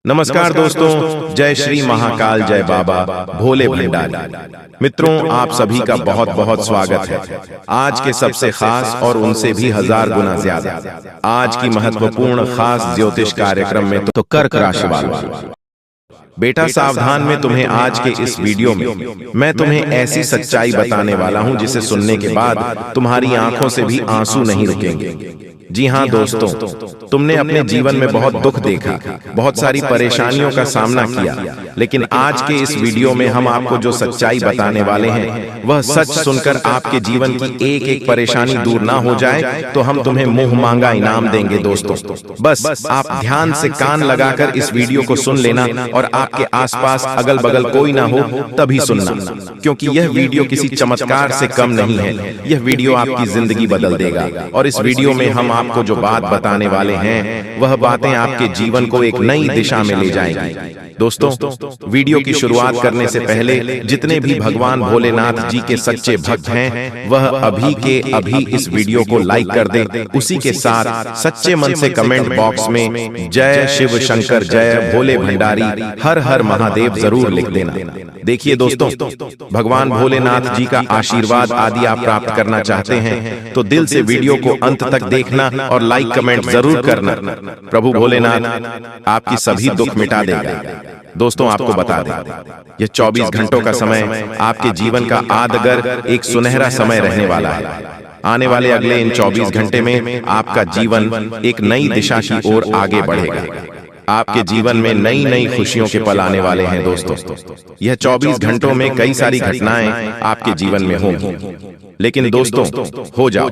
नमस्कार दोस्तों, जय श्री महाकाल, जय बाबा भोले भंडारी। मित्रों, आप सभी का बहुत बहुत स्वागत है आज के सबसे खास और उनसे भी 1000 गुना ज्यादा आज की महत्वपूर्ण खास ज्योतिष कार्यक्रम में तो कर्क राशि वालों। बेटा सावधान में तुम्हें आज के इस वीडियो में मैं तुम्हें ऐसी सच्चाई बताने वाला हूं जिसे सुनने के बाद तुम्हारी आंखों से भी आंसू नहीं रुकेंगे। जी हाँ दोस्तों, तुमने अपने जीवन में बहुत दुख देखा, बहुत सारी परेशानियों का सामना किया, लेकिन आज के इस वीडियो में हम आपको जो सच्चाई बताने वाले हैं वह सच सुनकर आपके जीवन की एक एक परेशानी दूर ना हो जाए तो हम तुम्हें मुंह मांगा इनाम देंगे। दोस्तों बस आप ध्यान से कान लगाकर इस वीडियो को सुन लेना और आपके आसपास अगल बगल कोई ना हो तभी सुनना, क्योंकि यह वीडियो किसी चमत्कार से कम नहीं है। यह वीडियो आपकी जिंदगी बदल देगा और इस वीडियो में हम आपको जो बात बताने वाले हैं वह बातें आपके जीवन को एक नई दिशा में ले जाएंगी। दोस्तों, वीडियो की शुरुआत करने से पहले जितने भी भगवान भोलेनाथ जी के सच्चे भक्त हैं वह अभी के अभी इस वीडियो को लाइक कर दें। उसी के साथ सच्चे मन से कमेंट बॉक्स में जय शिव शंकर, जय भोले भंडारी, हर हर महादेव जरूर लिख देना। देखिए दोस्तों, भगवान भोलेनाथ जी का आशीर्वाद आदि आप प्राप्त करना चाहते हैं तो दिल से वीडियो को अंत तक देखना और लाइक कमेंट जरूर करना। प्रभु भोलेनाथ आपकी सभी दुख मिटा देगा। दोस्तों आपको बता दें, यह 24 घंटों का समय आपके जीवन का आदगर एक सुनहरा समय रहने वाला है। आने वाले अगले इन 24 घंटे में आपका जीवन एक नई दिशा की ओर आगे बढ़ेगा। आपके जीवन में नई नई खुशियों के पल आने वाले हैं। दोस्तों यह 24 घंटों में कई सारी घटनाएं आपके जीवन में होंगी, लेकिन दोस्तों हो जाओ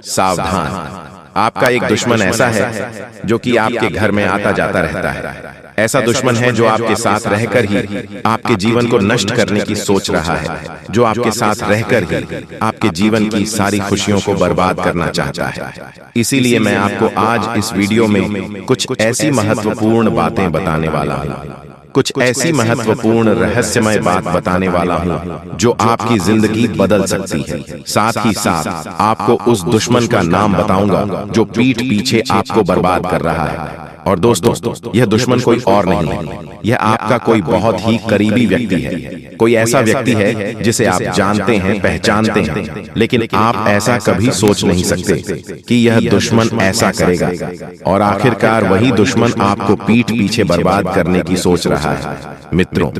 सावधान। आपका एक दुश्मन ऐसा है जो कि आपके घर में आता जाता रहता है। ऐसा दुश्मन है जो आपके साथ रहकर ही आपके जीवन को नष्ट करने की सोच रहा है, जो आपके साथ रहकर ही आपके जीवन की सारी खुशियों को बर्बाद करना चाहता है। इसीलिए मैं आपको आज इस वीडियो में कुछ ऐसी महत्वपूर्ण बातें बताने वाला हूँ, कुछ ऐसी महत्वपूर्ण रहस्यमय बात बताने वाला हूँ जो आपकी जिंदगी बदल सकती है। साथ ही साथ आपको उस दुश्मन का नाम बताऊंगा जो पीठ पीछे आपको बर्बाद कर रहा है। और दोस्तों यह दुश्मन कोई और नहीं है, यह आपका कोई बहुत ही करीबी व्यक्ति है। कोई ऐसा व्यक्ति है जिसे आप जानते हैं, पहचानते हैं, लेकिन आप ऐसा कभी सोच नहीं सकते कि यह दुश्मन ऐसा करेगा। और आखिरकार वही दुश्मन आपको पीठ पीछे बर्बाद करने की सोच रहा है। मित्रों,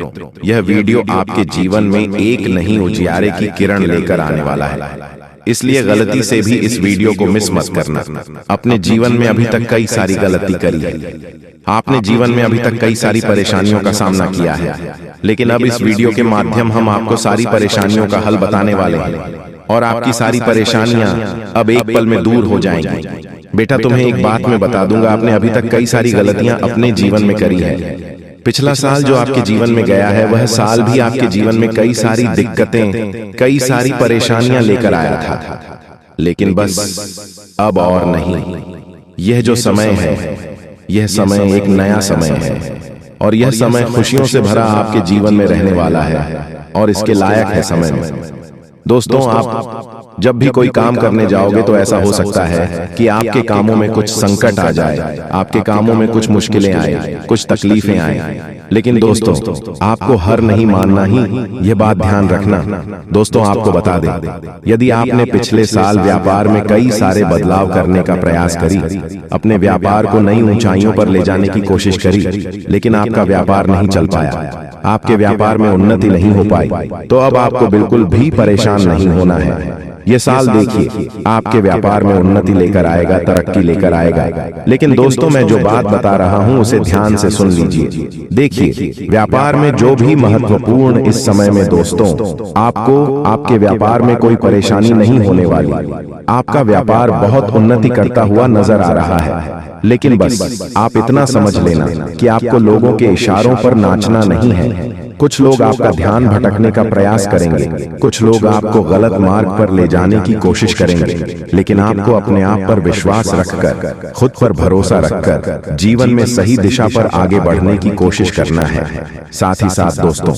यह वीडियो आपके जीवन में एक नई उजियारे की किरण लेकर आने वाला है, इसलिए गलती से भी इस वीडियो को मिस मत करना। अपने जीवन में अभी तक कई सारी गलती करी है, आपने जीवन में अभी तक कई सारी परेशानियों का सामना किया है, लेकिन अब इस वीडियो के माध्यम हम आपको सारी परेशानियों का हल बताने वाले हैं और आपकी सारी परेशानियां अब एक पल में दूर हो जाएंगी। बेटा तुम्हें एक बात मैं बता दूंगा, आपने अभी तक कई सारी गलतियां अपने जीवन में करी है। पिछला साल जो आपके जीवन में गया है वह साल भी आपके जीवन में कई सारी दिक्कतें, कई सारी परेशानियां लेकर आया था, लेकिन बस अब और नहीं। यह जो समय है, यह समय एक नया समय है और यह समय खुशियों से भरा आपके जीवन में रहने वाला है और इसके लायक है समय में। दोस्तों आप जब भी कोई काम करने जाओगे तो ऐसा हो सकता है कि आपके कामों में कुछ संकट आ जाए, आपके कामों में कुछ मुश्किलें आए, कुछ तकलीफें आए, लेकिन दोस्तों आपको हार नहीं मानना ही, यह बात ध्यान रखना। दोस्तों आपको बता दें, यदि आपने पिछले साल व्यापार में कई सारे बदलाव करने का प्रयास करी, अपने व्यापार को नई ऊंचाइयों पर ले जाने की कोशिश करी, लेकिन आपका व्यापार नहीं चल पाया, आपके व्यापार में उन्नति नहीं हो पाई, तो अब आपको बिल्कुल भी परेशान नहीं होना है। ये साल देखिए आपके व्यापार में उन्नति लेकर आएगा, तरक्की लेकर आएगा। लेकिन दोस्तों मैं जो बात बता रहा हूं उसे ध्यान से सुन लीजिए। देखिए व्यापार में जो भी महत्वपूर्ण इस समय में दोस्तों आपको आपके व्यापार में कोई परेशानी नहीं होने वाली। आपका व्यापार बहुत उन्नति करता हुआ नजर आ रहा है, लेकिन बस आप इतना समझ लेना कि आपको लोगों के इशारों पर नाचना नहीं है। कुछ लोग आपका ध्यान भटकने का प्रयास करेंगे, कुछ लोग आपको गलत मार्ग पर ले जाने की कोशिश करेंगे, लेकिन आपको अपने आप पर विश्वास रखकर, खुद पर भरोसा रखकर जीवन में सही दिशा पर आगे बढ़ने की कोशिश करना है। साथ ही साथ दोस्तों,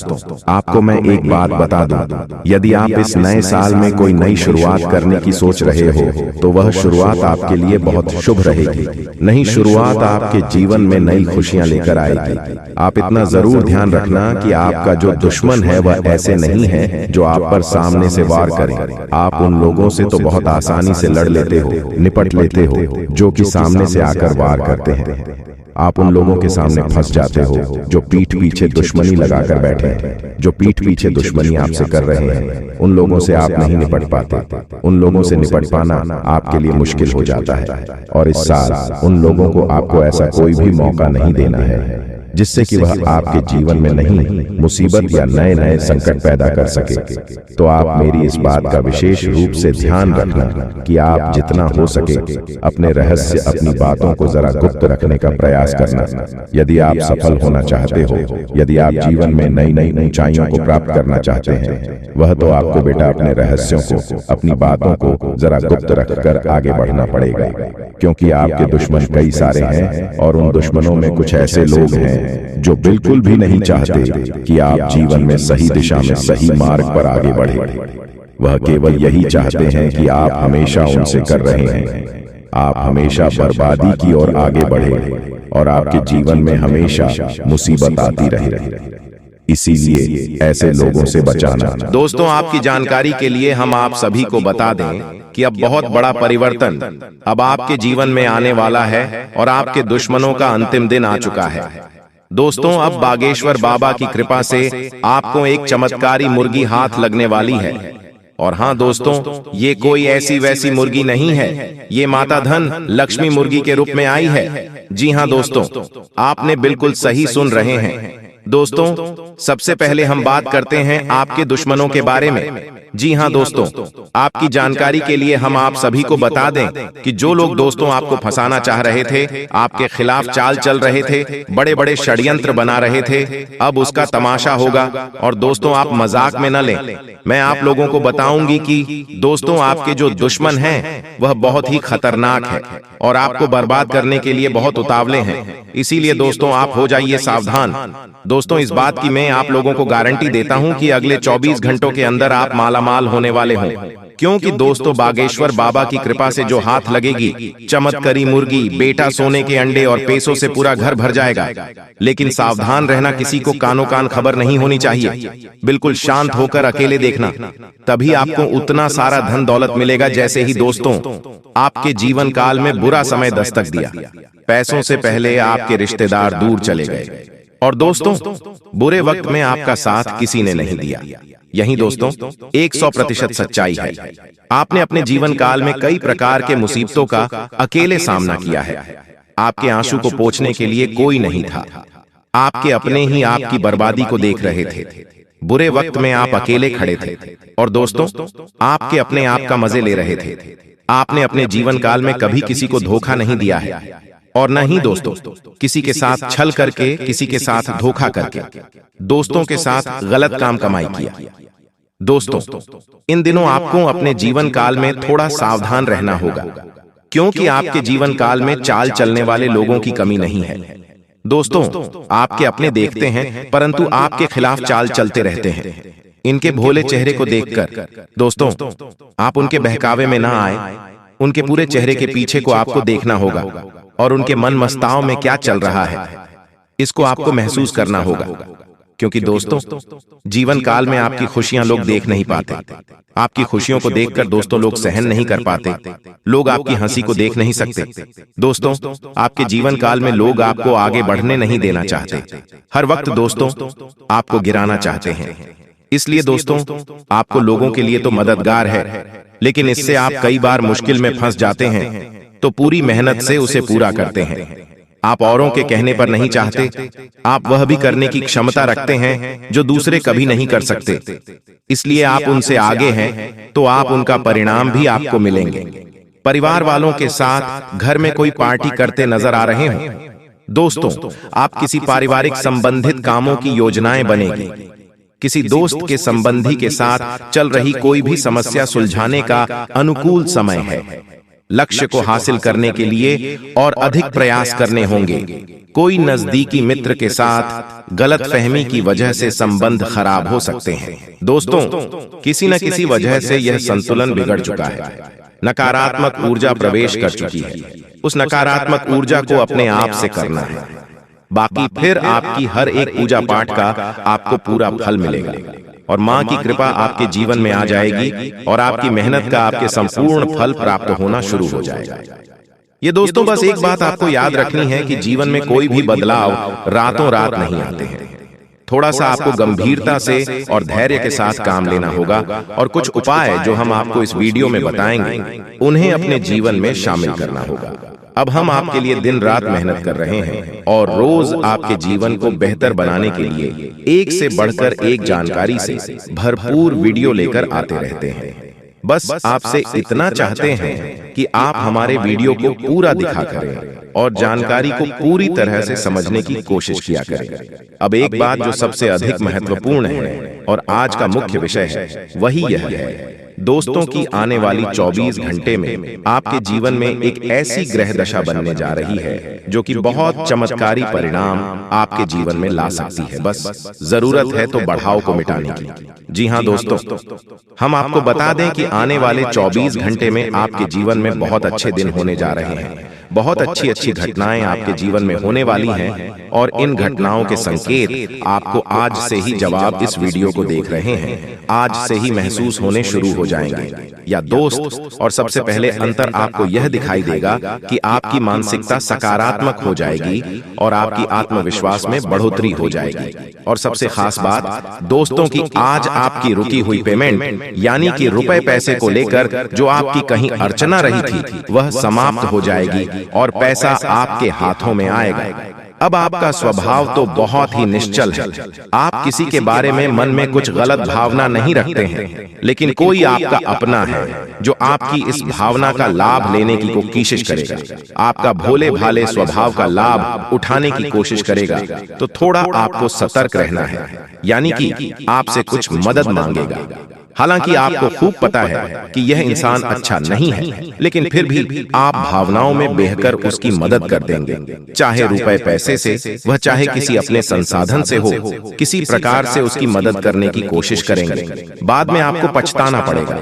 आपको मैं एक बात बता दूं, यदि आप इस नए साल में कोई नई शुरुआत करने की सोच रहे हो तो वह शुरुआत आपके लिए बहुत शुभ रहेगी। नई शुरुआत आपके जीवन में नई खुशियां लेकर आएगी। आप इतना जरूर ध्यान रखना कि आपका जो दुश्मन है वह ऐसे नहीं है जो आप पर सामने से वार करें। आप उन लोगों से तो बहुत आसानी से लड़ लेते हो, निपट लेते हो, जो कि सामने से आकर वार करते हैं। आप उन लोगों के सामने फंस जाते हो जो पीठ पीछे दुश्मनी लगाकर बैठे हैं, जो पीठ पीछे दुश्मनी आपसे कर रहे हैं। उन लोगों से आप नहीं निपट पाते। उन लोगों से निपट पाना आपके लिए मुश्किल हो जाता है। और इस साल उन लोगों को आपको ऐसा कोई भी मौका नहीं देना है जिससे कि वह आपके जीवन में नहीं मुसीबत या नए नए संकट पैदा कर सके। तो आप मेरी इस बात का विशेष रूप से ध्यान रखना कि आप जितना हो सके अपने रहस्य, अपनी बातों को जरा गुप्त रखने का प्रयास करना। यदि आप सफल होना चाहते हो, यदि आप जीवन में नई नई ऊंचाइयों को प्राप्त करना चाहते हैं, वह तो आपको बेटा अपने रहस्यों को, अपनी बातों को जरा गुप्त रखकर आगे बढ़ना पड़ेगा, क्योंकि आपके दुश्मन कई सारे हैं और उन दुश्मनों में कुछ ऐसे लोग हैं जो बिल्कुल भी नहीं चाहते कि आप जीवन में सही दिशा में, सही मार्ग पर आगे बढ़े। वह केवल यही चाहते हैं कि आप हमेशा उनसे कर रहे हैं, आप हमेशा बर्बादी की ओर आगे बढ़े और आपके जीवन में हमेशा मुसीबत आती रहे। इसीलिए ऐसे लोगों से बचाना। दोस्तों, आपकी जानकारी के लिए हम आप सभी को बता दें कि अब बहुत बड़ा परिवर्तन अब आपके जीवन में आने वाला है और आपके दुश्मनों का अंतिम दिन आ चुका है। दोस्तों, अब बागेश्वर बाबा की कृपा से आपको एक चमत्कारी मुर्गी हाथ लगने वाली है। और हाँ दोस्तों, ये कोई ऐसी वैसी मुर्गी नहीं है, ये माता धन लक्ष्मी मुर्गी के रूप में आई है। जी हाँ दोस्तों, आपने बिल्कुल सही सुन रहे हैं। दोस्तों, सबसे पहले हम बात करते हैं आपके दुश्मनों के बारे में। जी हाँ दोस्तों, आपकी जानकारी के लिए हम आप सभी को बता दें कि जो लोग दोस्तों आपको फंसाना चाह रहे थे, आपके खिलाफ चाल चल रहे थे, बड़े बड़े षड्यंत्र बना रहे थे, अब उसका तमाशा होगा। और दोस्तों, आप मजाक में न लें। मैं आप लोगों को बताऊंगी कि दोस्तों आपके जो दुश्मन हैं वह बहुत ही खतरनाक है और आपको बर्बाद करने के लिए बहुत उतावले हैं। इसीलिए दोस्तों आप हो जाइए सावधान। दोस्तों, इस बात की मैं आप लोगों को गारंटी देता हूं कि अगले 24 घंटों के अंदर आप मालामाल होने वाले हों, क्योंकि दोस्तों बागेश्वर बाबा की कृपा से जो हाथ लगेगी, चमत्कारी मुर्गी, बेटा सोने के अंडे और पैसों से पूरा घर भर जाएगा। लेकिन सावधान रहना, किसी को कानो कान खबर नहीं होनी चाहिए। बिल्कुल शांत होकर अकेले देखना, तभी आपको उतना सारा धन दौलत मिलेगा जैसे ही दोस्तों आपके जीवन काल में बुरा समय दस्तक दिया। पैसों से पहले आपके रिश्तेदार दूर चले गए और दोस्तों बुरे वक्त में आपका साथ किसी ने नहीं दिया। यही दोस्तों 100% सच्चाई है। आपने अपने जीवन काल में कई प्रकार के मुसीबतों का अकेले सामना किया है। आपके आंसू को पोंछने के लिए कोई नहीं था। आपके अपने ही आपकी बर्बादी को देख रहे थे। बुरे वक्त में आप अकेले खड़े थे और दोस्तों आपके अपने आप का मजे ले रहे थे। आपने अपने जीवन काल में कभी किसी को धोखा नहीं दिया है और न ही दोस्तों किसी के साथ छल करके, किसी के साथ धोखा करके, दोस्तों के साथ गलत काम कमाई किया। दोस्तों, इन दिनों आपको अपने जीवन काल में थोड़ा सावधान रहना होगा, क्योंकि आपके जीवन काल में चाल चलने वाले लोगों की कमी नहीं है। दोस्तों, आपके अपने देखते हैं परंतु आपके खिलाफ चाल चलते रहते हैं। इनके भोले चेहरे को देखकर दोस्तों आप उनके बहकावे में ना आए। उनके पूरे चेहरे के पीछे को आपको देखना होगा और उनके मन मस्ताव में क्या चल रहा है इसको आपको महसूस करना होगा, क्योंकि दोस्तों जीवन काल में आपकी खुशियां लोग देख नहीं पाते। आपकी खुशियों को देखकर दोस्तों लोग सहन नहीं कर पाते। लोग आपकी हंसी को देख नहीं सकते। दोस्तों आपके जीवन काल में लोग आपको आगे बढ़ने नहीं देना चाहते। हर वक्त दोस्तों आपको गिराना चाहते हैं। इसलिए दोस्तों आपको लोगों के लिए तो मददगार है, लेकिन इससे आप कई बार मुश्किल में फंस जाते हैं, तो पूरी मेहनत से उसे पूरा करते हैं। आप औरों के कहने पर नहीं चाहते, आप वह भी करने की क्षमता रखते हैं जो दूसरे कभी नहीं कर सकते। इसलिए आप उनसे आगे हैं, तो आप उनका परिणाम भी आपको मिलेंगे। परिवार वालों के साथ घर में कोई पार्टी करते नजर आ रहे हो दोस्तों, आप किसी पारिवारिक संबंधित कामों की योजनाएं बनेगी। किसी दोस्त के संबंधी के साथ चल रही कोई भी समस्या सुलझाने का अनुकूल समय है। लक्ष्य को हासिल करने के लिए और अधिक प्रयास करने होंगे। कोई नजदीकी मित्र के साथ गलतफहमी की वजह से संबंध खराब हो सकते हैं। दोस्तों, किसी न किसी वजह से यह संतुलन बिगड़ चुका है। नकारात्मक ऊर्जा प्रवेश कर चुकी है। उस नकारात्मक ऊर्जा को अपने आप से करना है। बाकी फिर आपकी हर एक पूजा पाठ का आपको पूरा फल मिलेगा और मां की कृपा आपके जीवन में आ जाएगी और आपकी मेहनत का आपके संपूर्ण फल प्राप्त होना शुरू हो जाएगा। ये दोस्तों, बस एक बात आपको याद रखनी है कि जीवन में कोई भी बदलाव रातों रात नहीं आते हैं। थोड़ा सा आपको गंभीरता से और धैर्य के साथ काम लेना होगा और कुछ उपाय जो हम आपको इस वीडियो में बताएंगे उन्हें अपने जीवन में शामिल करना होगा। अब हम आपके लिए दिन रात मेहनत कर रहे हैं और रोज आपके जीवन को बेहतर बनाने के लिए एक से बढ़कर एक जानकारी से भरपूर वीडियो लेकर आते रहते हैं। बस आपसे इतना चाहते हैं कि आप हमारे वीडियो को पूरा दिखा करें और जानकारी को पूरी तरह से समझने की कोशिश किया करें। अब एक बात जो सबसे अधिक महत्वपूर्ण है और आज का मुख्य विषय है, वही यह है दोस्तों की आने वाली 24 घंटे में आपके जीवन में एक ऐसी ग्रह दशा बनने जा रही है जो कि बहुत चमत्कारी परिणाम आपके जीवन में ला सकती है। बस जरूरत है तो बढ़ाव को मिटाने की। जी हाँ दोस्तों, हम आपको बता दें कि आने वाले 24 घंटे में आपके जीवन में बहुत अच्छे दिन होने जा रहे हैं। बहुत अच्छी अच्छी घटनाएं आपके जीवन में होने वाली हैं और इन घटनाओं के संकेत आपको आज से ही, जवाब इस वीडियो को देख रहे हैं, आज से ही महसूस होने शुरू हो जाएंगे। या दोस्त, और सबसे पहले अंतर आपको यह दिखाई देगा कि आपकी मानसिकता सकारात्मक हो जाएगी और आपकी आत्मविश्वास में बढ़ोतरी हो जाएगी। और सबसे खास बात दोस्तों की, आज आपकी रुकी हुई पेमेंट यानी कि रुपए पैसे को लेकर जो आपकी कहीं अर्चना रही थी वह समाप्त हो जाएगी और पैसा आपके हाथों में आएगा। अब आपका स्वभाव तो बहुत ही निश्चल है। आप किसी के बारे में मन में कुछ गलत भावना नहीं रखते हैं, लेकिन कोई आपका अपना है जो आपकी इस भावना का लाभ लेने की कोशिश करेगा, आपका भोले भाले स्वभाव का लाभ उठाने की कोशिश करेगा। तो थोड़ा आपको सतर्क रहना है, यानी कि आपसे कुछ मदद मांगेगा। हालांकि आपको खूब पता है कि यह इंसान अच्छा नहीं है, लेकिन फिर भी आप भावनाओं में बहकर उसकी मदद कर देंगे, चाहे रुपए पैसे से, वह चाहे किसी अपने संसाधन से हो, किसी प्रकार से उसकी मदद करने की कोशिश करेंगे। बाद में आपको पछताना पड़ेगा।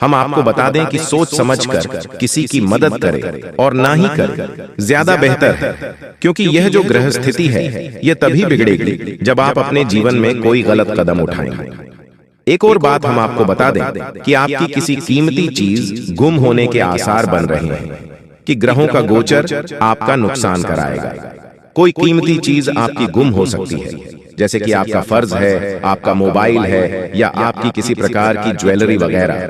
हम आपको बता दें कि सोच समझकर किसी की मदद करें और ना ही करें, ज्यादा बेहतर है, क्योंकि यह जो ग्रह स्थिति है यह तभी बिगड़ेगी जब आप अपने जीवन में कोई गलत कदम उठाएंगे। एक और बात हम आपको बता दें कि आपकी किसी कीमती चीज गुम होने के आसार बन रहे हैं, कि ग्रहों का गोचर आपका नुकसान कराएगा। कोई कीमती चीज आपकी गुम हो सकती है, जैसे कि आपका फर्ज है, आपका मोबाइल है या आपकी किसी प्रकार की ज्वेलरी वगैरह।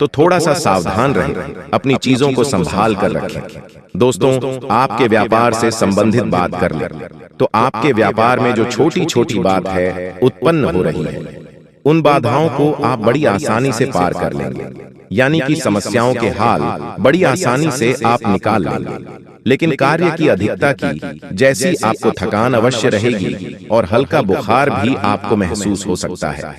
तो थोड़ा सा सावधान रहें, अपनी चीजों को संभाल कर रखें। दोस्तों, आपके व्यापार से संबंधित बात कर लें तो आपके व्यापार में जो छोटी छोटी बात है उत्पन्न हो रही है, उन बाधाओं को आप बड़ी आसानी से पार कर लेंगे, यानी कि समस्याओं के हाल बड़ी आसानी से आप निकाल लेंगे। लेकिन कार्य की अधिकता की जैसी आपको थकान अवश्य रहेगी और हल्का बुखार भी आपको महसूस हो सकता है।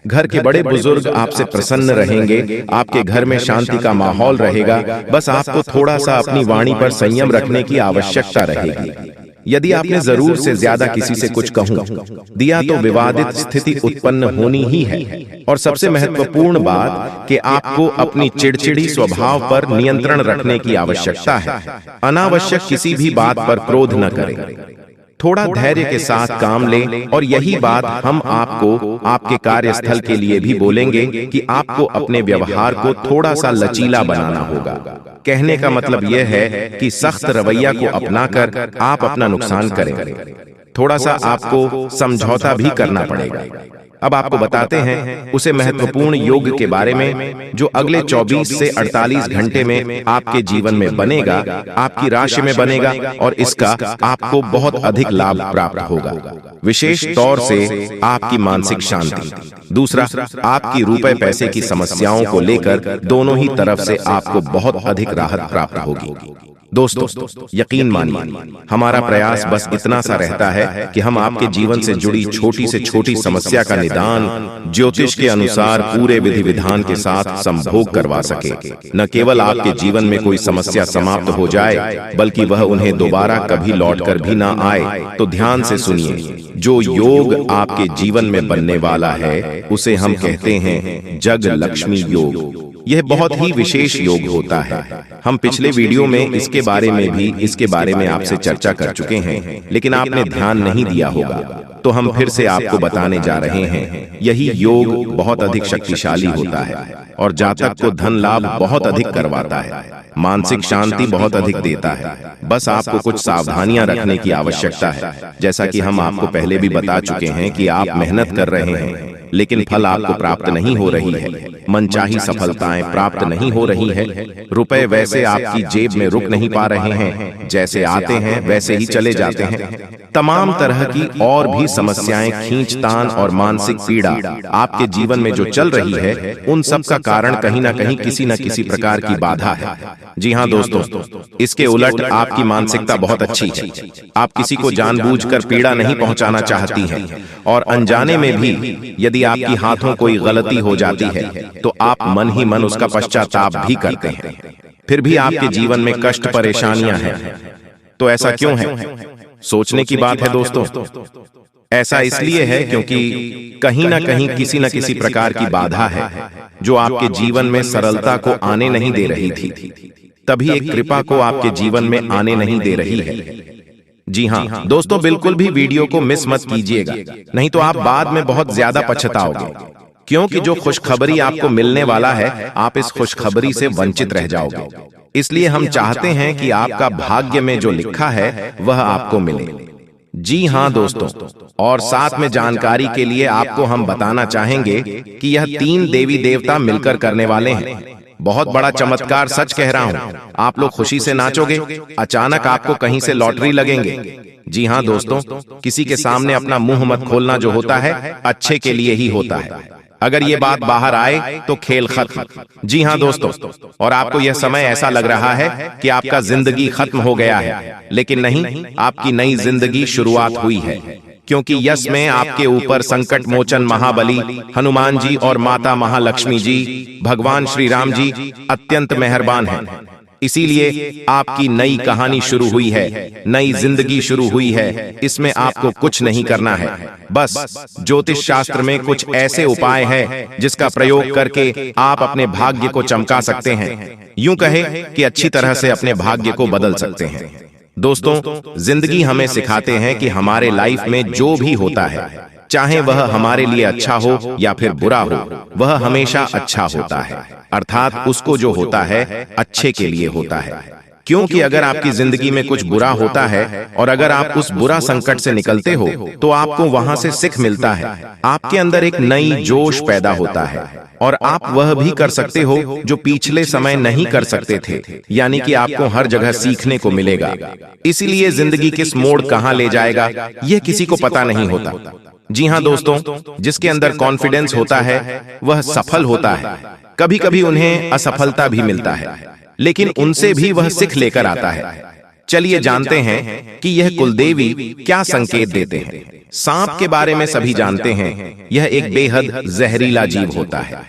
घर के बड़े बुजुर्ग आपसे प्रसन्न रहेंगे, आपके घर में शांति का माहौल रहेगा। बस आपको थोड़ा सा अपनी वाणी पर संयम रखने की आवश्यकता रहेगी। यदि आपने जरूर से ज्यादा किसी से कुछ कहूं दिया तो विवादित स्थिति उत्पन्न होनी ही है। और सबसे महत्वपूर्ण बात कि आपको अपनी चिड़चिड़ी स्वभाव पर नियंत्रण रखने की आवश्यकता है। अनावश्यक किसी भी बात पर क्रोध न करें, थोड़ा धैर्य के साथ काम लें। और यही बात हम आपको आपके कार्यस्थल के लिए भी बोलेंगे कि आपको अपने व्यवहार को थोड़ा सा लचीला बनाना होगा। कहने का मतलब यह है कि सख्त रवैया को अपनाकर आप अपना नुकसान करें, थोड़ा सा आपको समझौता भी करना पड़ेगा। अब आपको बताते हैं उसे महत्वपूर्ण योग के बारे में जो अगले 24 से 48 घंटे में आपके जीवन में बनेगा, आपकी राशि में बनेगा और इसका आपको बहुत अधिक लाभ प्राप्त होगा। विशेष तौर से आपकी मानसिक शांति, दूसरा आपकी रुपए पैसे की समस्याओं को लेकर दोनों ही तरफ से आपको बहुत अधिक राहत प्राप्त होगी। दोस्तों, यकीन मानिए, हमारा प्रयास बस इतना सा रहता है कि हम आपके जीवन से जुड़ी छोटी से छोटी समस्या का निदान ज्योतिष के अनुसार पूरे विधि विधान के साथ संभोग करवा सके। न केवल आपके जीवन में कोई समस्या समाप्त हो जाए, बल्कि वह उन्हें दोबारा कभी लौटकर भी ना आए। तो ध्यान से सुनिए, जो योग आपके जीवन में बनने वाला है उसे हम कहते हैं जग लक्ष्मी योग। यह बहुत ही विशेष योग होता है। हम पिछले वीडियो में इसके बारे में आपसे चर्चा कर चुके हैं, लेकिन आपने ध्यान नहीं दिया होगा, तो हम फिर से आपको बताने जा रहे हैं। यही योग बहुत अधिक शक्तिशाली होता है और जातक को धन लाभ बहुत अधिक करवाता है, मानसिक शांति बहुत अधिक देता है। बस आपको कुछ सावधानियां रखने की आवश्यकता है। जैसा कि हम आपको पहले भी बता चुके हैं कि आप मेहनत कर रहे हैं, लेकिन फल आपको प्राप्त नहीं हो रही है, मनचाही सफलताएं प्राप्त नहीं हो रही है, रुपए वैसे आपकी जेब में रुक नहीं पा रहे हैं, जैसे आते हैं वैसे ही चले जाते हैं। तमाम तरह की और भी समस्याएं, खींचतान और मानसिक पीड़ा आपके जीवन में जो चल रही है, उन सब का कारण कहीं ना कहीं किसी न किसी प्रकार की बाधा है। जी हाँ दोस्तों, इसके उलट आपकी मानसिकता बहुत अच्छी है। आप किसी को जानबूझकर पीड़ा नहीं पहुंचाना चाहती हैं, और अनजाने में भी यदि आपकी हाथों कोई गलती हो जाती है तो आप मन ही मन उसका पश्चाताप भी करते हैं। फिर भी आपके जीवन में कष्ट परेशानियां हैं। तो ऐसा क्यों है? सोचने की बात है दोस्तों। ऐसा इसलिए है क्योंकि कहीं ना कहीं किसी न किसी प्रकार की बाधा है जो आपके जीवन में सरलता को आने नहीं दे रही थी, तभी एक कृपा को आपके जीवन में आने नहीं दे रही है। जी हाँ दोस्तों, बिल्कुल भी वीडियो को मिस मत कीजिएगा, नहीं तो आप बाद में बहुत ज्यादा पछताओगे, क्योंकि जो खुशखबरी आपको मिलने वाला है, आप इस खुशखबरी से वंचित रह जाओगे। इसलिए हम चाहते हैं कि आपका भाग्य में जो लिखा है वह आपको मिले। जी हाँ दोस्तों, और साथ में जानकारी के लिए आपको हम बताना चाहेंगे कि यह 3 देवी देवता मिलकर करने वाले हैं। बहुत बड़ा चमत्कार, सच कह रहा हूँ। आप लोग खुशी से नाचोगे, अचानक आपको कहीं से लॉटरी लगेंगे। जी हाँ दोस्तों, किसी के सामने अपना मुंह मत खोलना जो होता है, अच्छे के लिए ही होता है। अगर ये बात बाहर आए तो खेल खत्म। जी हाँ दोस्तों, और आपको यह समय ऐसा लग रहा है कि आपका जिंदगी खत्म हो गया है, लेकिन नहीं, आपकी नई जिंदगी शुरुआत हुई है, क्योंकि यश में आपके ऊपर संकट मोचन महाबली हनुमान जी और माता महालक्ष्मी जी, भगवान श्री राम जी अत्यंत मेहरबान हैं। इसीलिए आपकी नई कहानी शुरू हुई है, नई जिंदगी शुरू हुई है। इसमें आपको कुछ नहीं करना है, बस ज्योतिष शास्त्र में कुछ ऐसे उपाय हैं जिसका प्रयोग करके आप अपने भाग्य को चमका सकते हैं। यूं कहे कि अच्छी तरह से अपने भाग्य को बदल सकते हैं। दोस्तों, जिंदगी हमें सिखाते हैं कि हमारे लाइफ में जो भी होता है, चाहे वह हमारे लिए अच्छा हो या फिर बुरा हो, वह हमेशा अच्छा होता है। अर्थात उसको जो होता है अच्छे के लिए होता है। क्योंकि अगर आपकी जिंदगी में कुछ बुरा होता है और अगर आप उस बुरा संकट से निकलते हो, तो आपको वहां से सीख मिलता है, आपके अंदर एक नई जोश पैदा होता है, और आप वह भी कर सकते हो जो पिछले समय नहीं कर सकते थे। यानी कि आपको हर जगह सीखने को मिलेगा। इसीलिए जिंदगी किस मोड़ कहां ले जाएगा, यह किसी को पता नहीं होता। जी हाँ दोस्तों, जिसके अंदर कॉन्फिडेंस होता है वह सफल होता है। कभी कभी उन्हें असफलता भी मिलता है, लेकिन उनसे भी वह सीख लेकर आता है। चलिए जानते हैं कि यह कुलदेवी क्या संकेत देते हैं। सांप के बारे में सभी जानते हैं, यह एक बेहद जहरीला जीव होता है,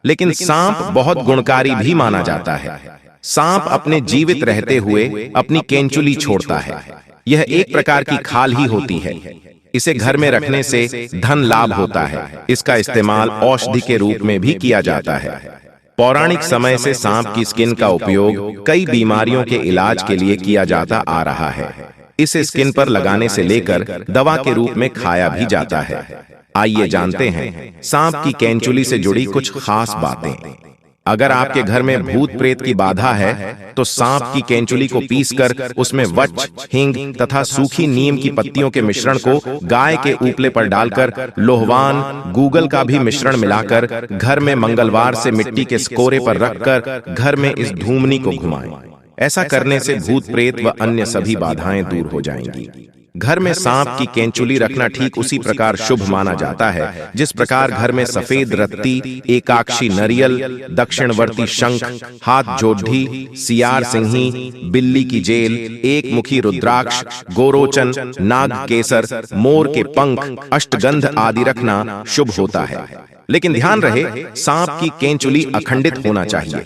लेकिन सांप बहुत गुणकारी भी माना जाता है। सांप अपने जीवित रहते हुए अपनी केंचुली छोड़ता है। यह एक प्रकार की खाल ही होती है। इसे घर में रखने से धन लाभ होता है। इसका इस्तेमाल औषधि के रूप में भी किया जाता है। पौराणिक समय से सांप की स्किन का उपयोग कई बीमारियों के इलाज के लिए किया जाता आ रहा है। इसे स्किन पर लगाने से लेकर दवा के रूप में खाया भी जाता है। आइए जानते हैं सांप की केंचुली से जुड़ी कुछ खास बातें। अगर आपके घर में भूत प्रेत की बाधा है तो सांप की केंचुली को पीसकर उसमें वच, हिंग तथा सूखी नीम की पत्तियों के मिश्रण को गाय के उपले पर डालकर लोहवान, गूगल का भी मिश्रण मिलाकर घर में मंगलवार से मिट्टी के स्कोरे पर रखकर घर में इस धूमनी को घुमाएं। ऐसा करने से भूत प्रेत व अन्य सभी बाधाएं दूर हो जाएंगी। घर में सांप की केंचुली रखना ठीक उसी प्रकार शुभ माना जाता है जिस प्रकार घर में सफेद रत्ती, एकाक्षी नरियल, दक्षिणवर्ती शंख, हाथ जोढ़ी, सियार सिंही, बिल्ली की जेल, एक मुखी रुद्राक्ष, गोरोचन, नाग केसर, मोर के पंख, अष्टगंध आदि रखना शुभ होता है। लेकिन ध्यान रहे, सांप की केंचुली अखंडित होना चाहिए।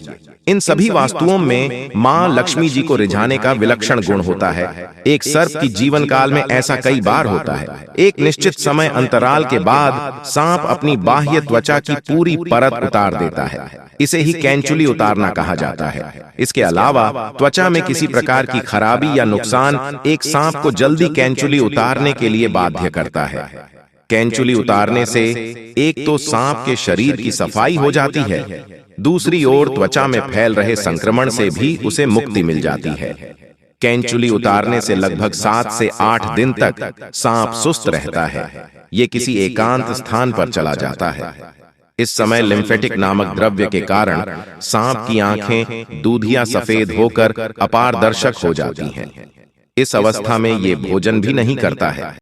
इन सभी वास्तुओं में मां लक्ष्मी जी को रिझाने का विलक्षण गुण होता है। एक सर्प की जीवन काल में ऐसा कई बार होता है। एक निश्चित समय अंतराल के बाद सांप अपनी बाह्य त्वचा की पूरी परत उतार देता है। इसे ही केंचुली उतारना कहा जाता है। इसके अलावा त्वचा में किसी प्रकार की खराबी या नुकसान एक सांप को जल्दी केंचुली उतारने के लिए बाध्य करता है। केंचुली उतारने से एक तो सांप के शरीर की सफाई हो जाती है, दूसरी ओर त्वचा में फैल रहे संक्रमण से भी उसे मुक्ति मिल जाती है। केंचुली उतारने से लगभग 7 से 8 दिन तक सांप सुस्त रहता है। ये किसी एकांत स्थान पर चला जाता है। इस समय लिम्फेटिक नामक द्रव्य के कारण सांप की आंखें दूधिया सफेद होकर अपारदर्शक हो जाती हैं। इस अवस्था में ये भोजन भी नहीं करता है।